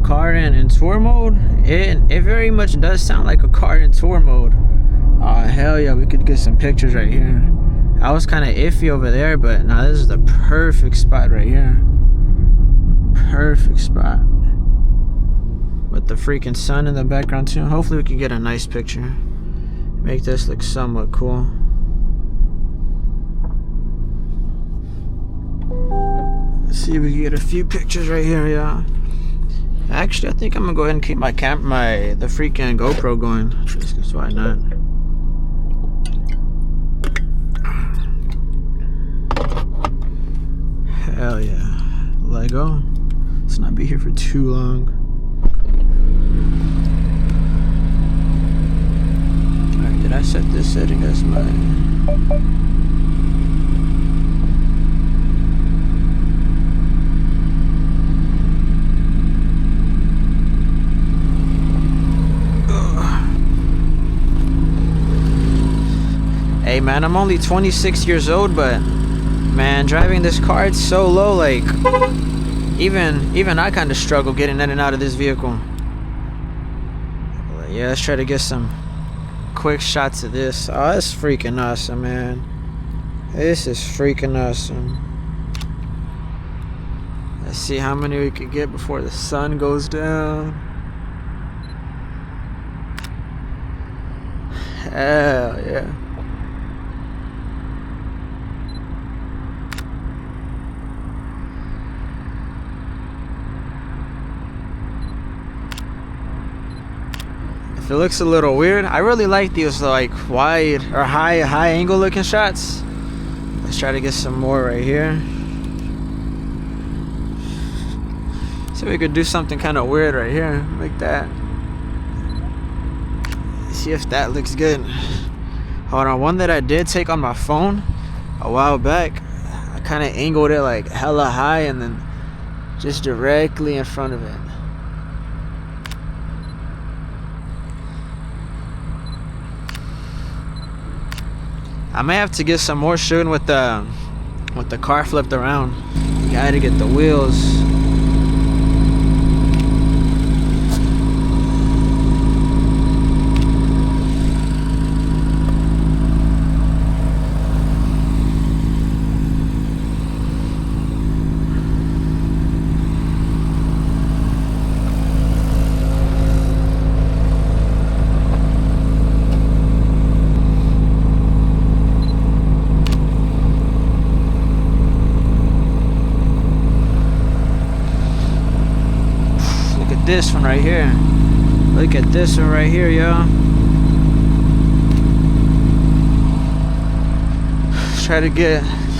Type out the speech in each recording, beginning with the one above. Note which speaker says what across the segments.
Speaker 1: car in tour mode, it very much does sound like a car in tour mode. Oh hell yeah, we could get some pictures right here. I was kind of iffy over there, but now this is the perfect spot right here. Perfect spot with the freaking sun in the background too. Hopefully we can get a nice picture, make this look somewhat cool. Let's see if we can get a few pictures right here, y'all. Actually, I think I'm gonna go ahead and keep the freaking GoPro going. That's why not. Hell yeah. Lego. Let's not be here for too long. Alright, did I set this setting as mine? Hey man, I'm only 26 years old, but man, driving this car, it's so low, like even I kind of struggle getting in and out of this vehicle. But yeah, let's try to get some quick shots of this. Oh, that's freaking awesome, man. This is freaking awesome. Let's see how many we can get before the sun goes down. Hell yeah. If it looks a little weird, I really like these like wide or high angle looking shots. Let's try to get some more right here. So we could do something kind of weird right here, like that. See if that looks good. Hold on, one that I did take on my phone a while back, I kind of angled it like hella high and then just directly in front of it. I may have to get some more shooting with the car flipped around. Gotta get the wheels. This one right here. Look at this one right here, y'all.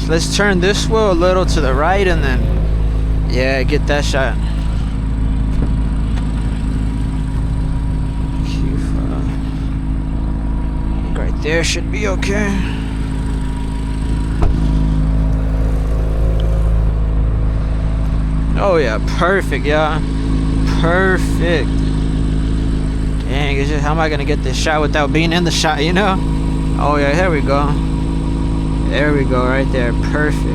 Speaker 1: Let's turn this wheel a little to the right and then, yeah, get that shot. I think right there should be okay. Oh yeah, perfect, y'all. Perfect. Dang, it's just, how am I gonna get this shot without being in the shot, you know? Oh yeah, here we go. There we go, right there. Perfect.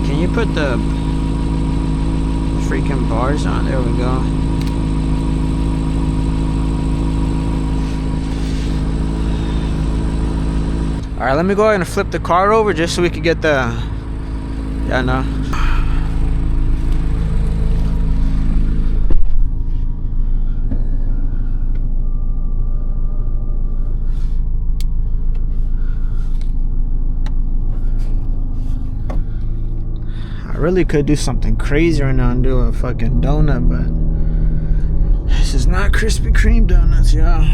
Speaker 1: Can you put the freaking bars on? There we go. Alright, let me go ahead and flip the car over just so we can get the... Yeah, no. I really could do something crazy right now and do a fucking donut, but this is not Krispy Kreme donuts, y'all.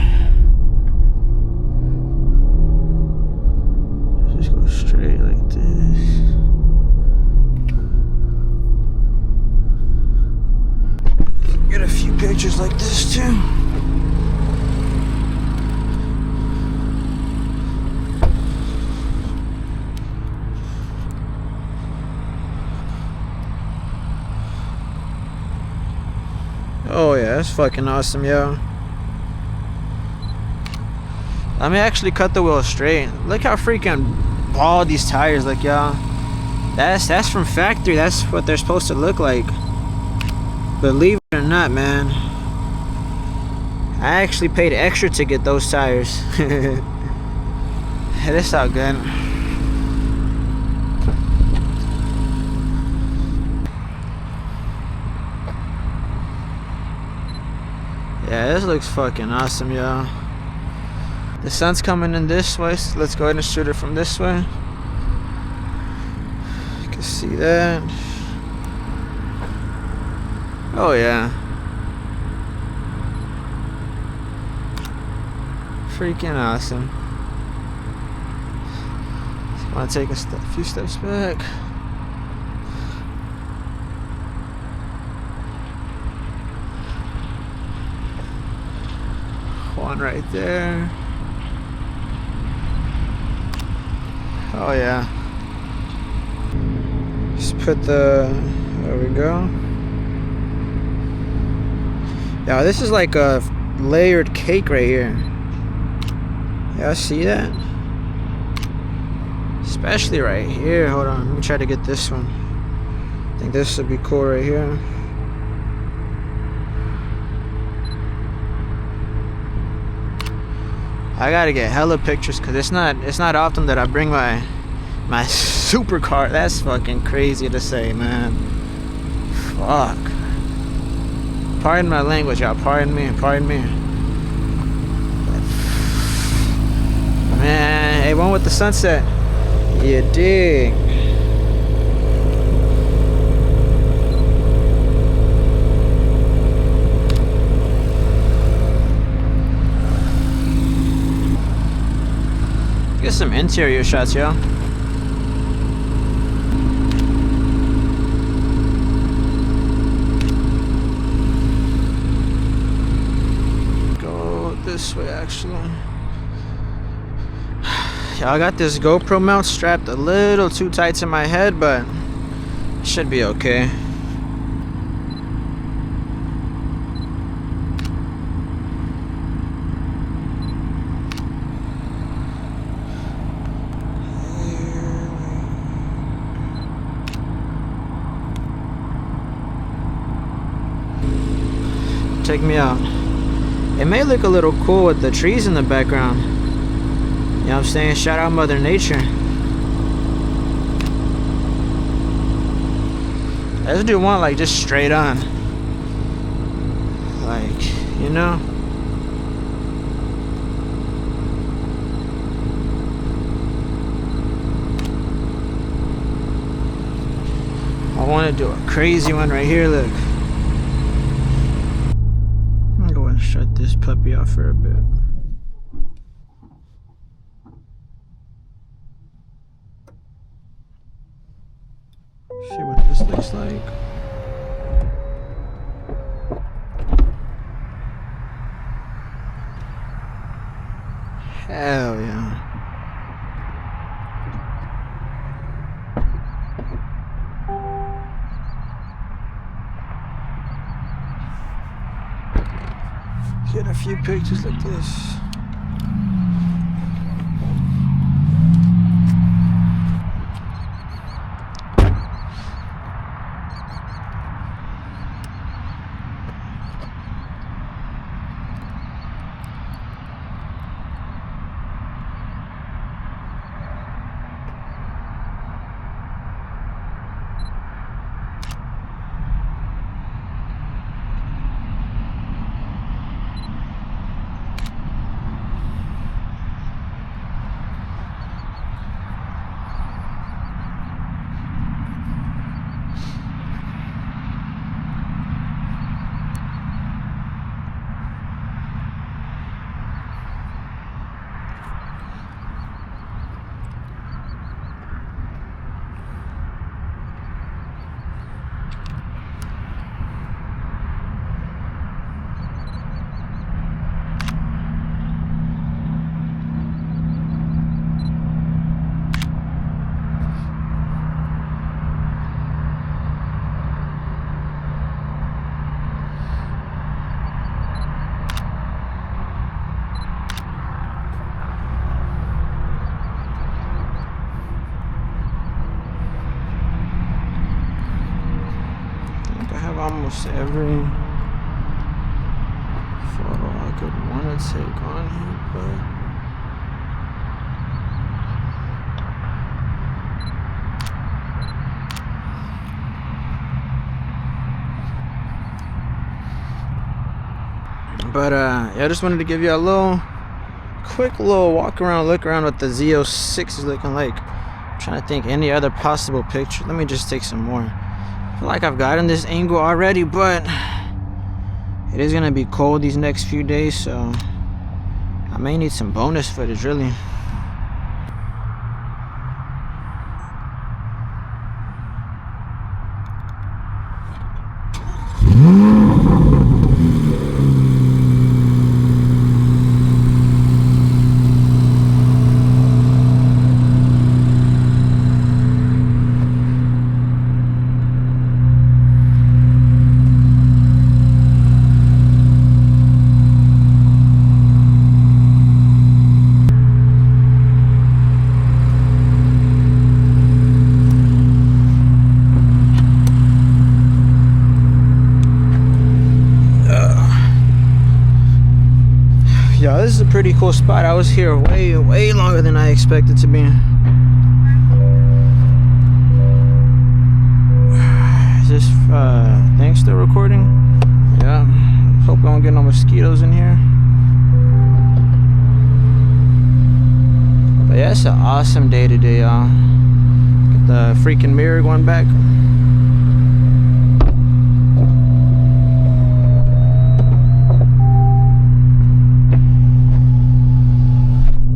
Speaker 1: Just go straight like this. Get a few pictures like this too. Oh yeah, that's fucking awesome, yo. Let me actually cut the wheel straight. Look how freaking bald these tires look, y'all. That's from factory. That's what they're supposed to look like. Believe it or not, man, I actually paid extra to get those tires. This all good. Yeah, this looks fucking awesome, y'all. The sun's coming in this way, so let's go ahead and shoot it from this way. You can see that. Oh yeah. Freaking awesome. Just want to take a few steps back. One right there. Oh yeah. Just put the, there we go. Yeah, this is like a layered cake right here. Y'all see that? Especially right here. Hold on, let me try to get this one. I think this would be cool right here. I gotta get hella pictures because it's not often that I bring my supercar. That's fucking crazy to say, man. Fuck. Pardon my language, y'all. Pardon me. Man, hey, one with the sunset. You dig? Get some interior shots, yo. Go this way, actually. Yeah, I got this GoPro mount strapped a little too tight to my head, but it should be okay. Check me out. It may look a little cool with the trees in the background. You know what I'm saying? Shout out Mother Nature. I just do want like just straight on. Like, you know? I want to do a crazy one right here, look. Shut this puppy off for a bit. See what this looks like. Hell yeah. Get a few pictures like this. almost every photo I could want to take on here, but yeah, I just wanted to give you a quick little walk around, look around what the Z06 is looking like. I'm trying to think any other possible picture. Let me just take some more. I feel like I've gotten this angle already, but it is gonna be cold these next few days, so I may need some bonus footage, really. Yeah, this is a pretty cool spot. I was here way longer than I expected to be. Is this thing still recording? Yeah. Hope I don't get no mosquitoes in here. But yeah, it's an awesome day today, y'all. Get the freaking mirror going back.